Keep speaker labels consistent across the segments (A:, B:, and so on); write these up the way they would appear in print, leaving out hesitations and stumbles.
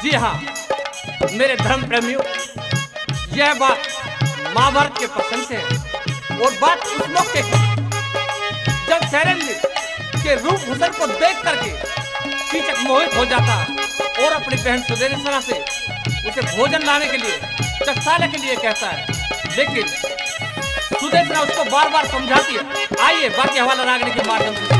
A: जी हाँ मेरे धर्म प्रेमियों, यह बात महाभारत के प्रसंग से है और बात उस मौके की जब शैलेंद्र के रूप हुसन को देख करके कीचक मोहित हो जाता और अपनी बहन सुदेशना से उसे भोजन लाने के लिए चखसाने के लिए कहता है, लेकिन सुदेशना उसको बार बार समझाती है। आइए बाकी हवाला रागनी के माध्यम से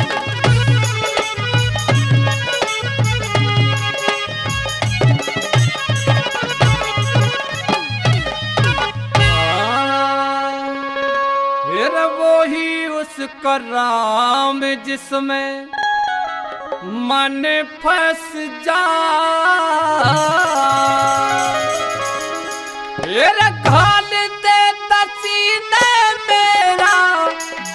A: वो ही उसका राम जिसमें मन फंस जा घाल दे तसीने मेरा,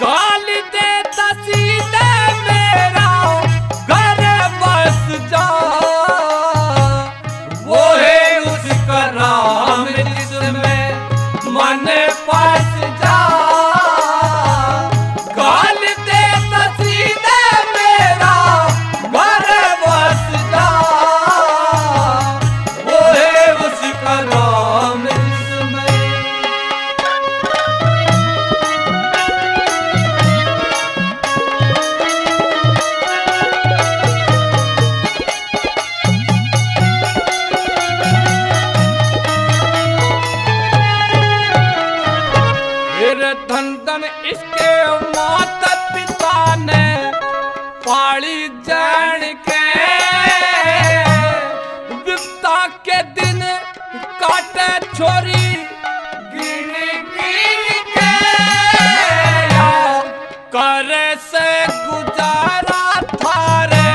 A: घाल दे तसीने मेरा घर बस जा। वो है उसका राम जिसमें मन फंस जा, धन धन इसके माता पिता ने पाली जान के, विपता के दिन काटे छोरी गिन गिन के, करे से गुजारा थारे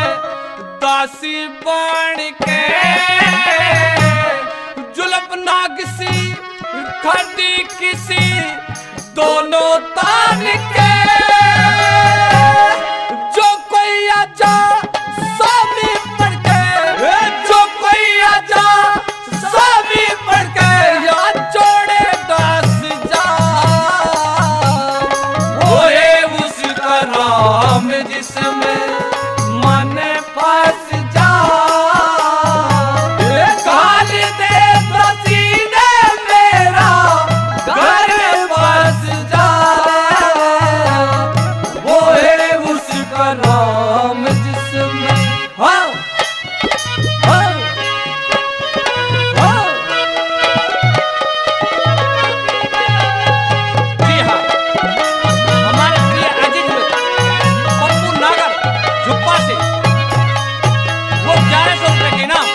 A: दासी बन के, जुल्फ नागसी खड़ी किसी दोनों तान के, जो कोई आजा स्वामी पढ़ के, जो कोई आजा स्वामी पढ़ के या जोड़े दास जा। वो है उसका राम जिसमें मन फंस जा, घाल दे पसीने मेरा घर बस जा। वो है उसका राम जिसमें हाँ हाँ हाँ जी हाँ हमारे प्रिय अजीत पप्पू नागर झुप्पा से वो 1100 रुपए के इनाम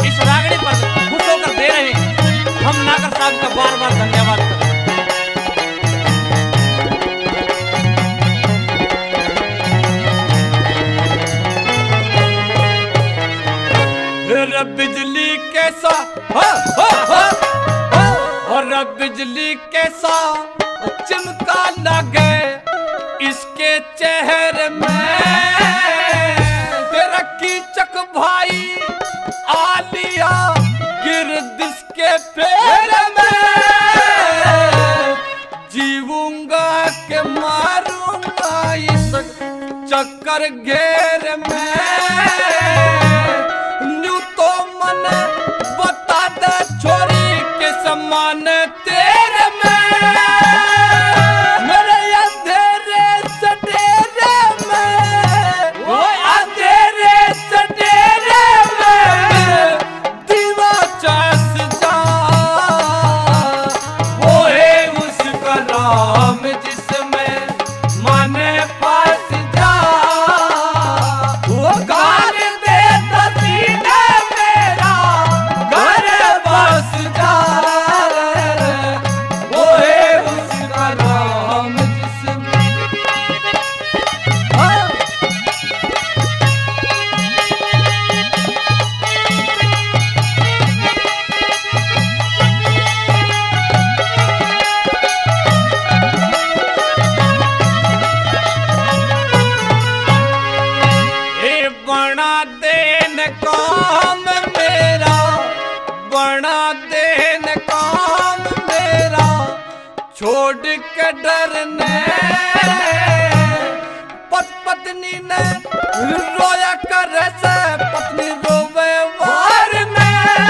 A: इस रागड़ी पर खुश होकर दे रहे हैं। हम नागर साहब का बार बार धन्यवाद करते हैं। बिजली कैसा और बिजली कैसा चिमका लगे इसके चेहरे में, तेरा कीचक भाई आलिया गिरदिश के पैर में, जीवूंगा के मारूंगा इस चक्कर घेर में, तो मन बता दे छोरी के समान तेरे में, मेरे अंधेरे सटेरे में, वो अंधेरे सटेरे में दीवा चस जा। वो है उसका राम जिसमें मन फंस जा, वो गाल दे तसीने मेरा घर बस जा। वो है उसका राम जिसमें हाँ बना देन काम मेरा, बना देन काम मेरा छोड़ के डरने, पत्नी ने रोया कर से पत्नी रोवे वार में,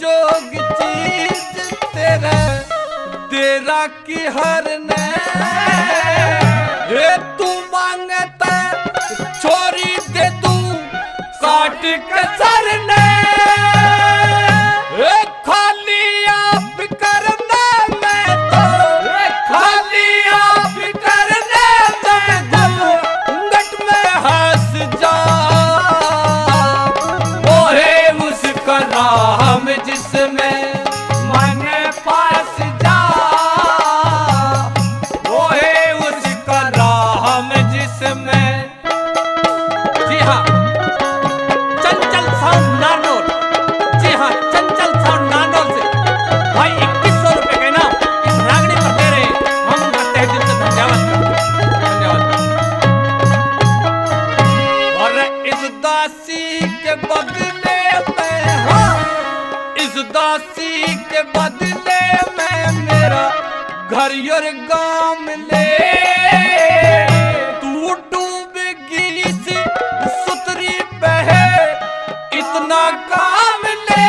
A: जोग चीज तेरे तेरा की हर ने तू मांगता छोरी दे दूं काट के सर ने खाली आप करना मैं तो खाली आप करने मैं घट में हंस जा वो है उसका नाम जिसमें मन पास जा वो है उसका नाम जिसमें जी हाँ चंचल साउंड नारनौल जी हाँ चंचल साउंड नारनौल से भाई 2100 रुपए के नाम इस रागनी पर दे रहे हैं हम तहे दिल से धन्यवाद और इस दासी के बदले में हाँ इस दासी के बदले में मेरा घर और गांव ले तू डूबेगी सी सुतरी बहे इतना काम ले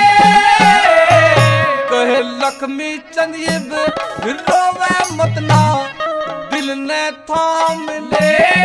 A: कहे लक्ष्मी चंद ये रोवे मत ना दिल ने थाम ले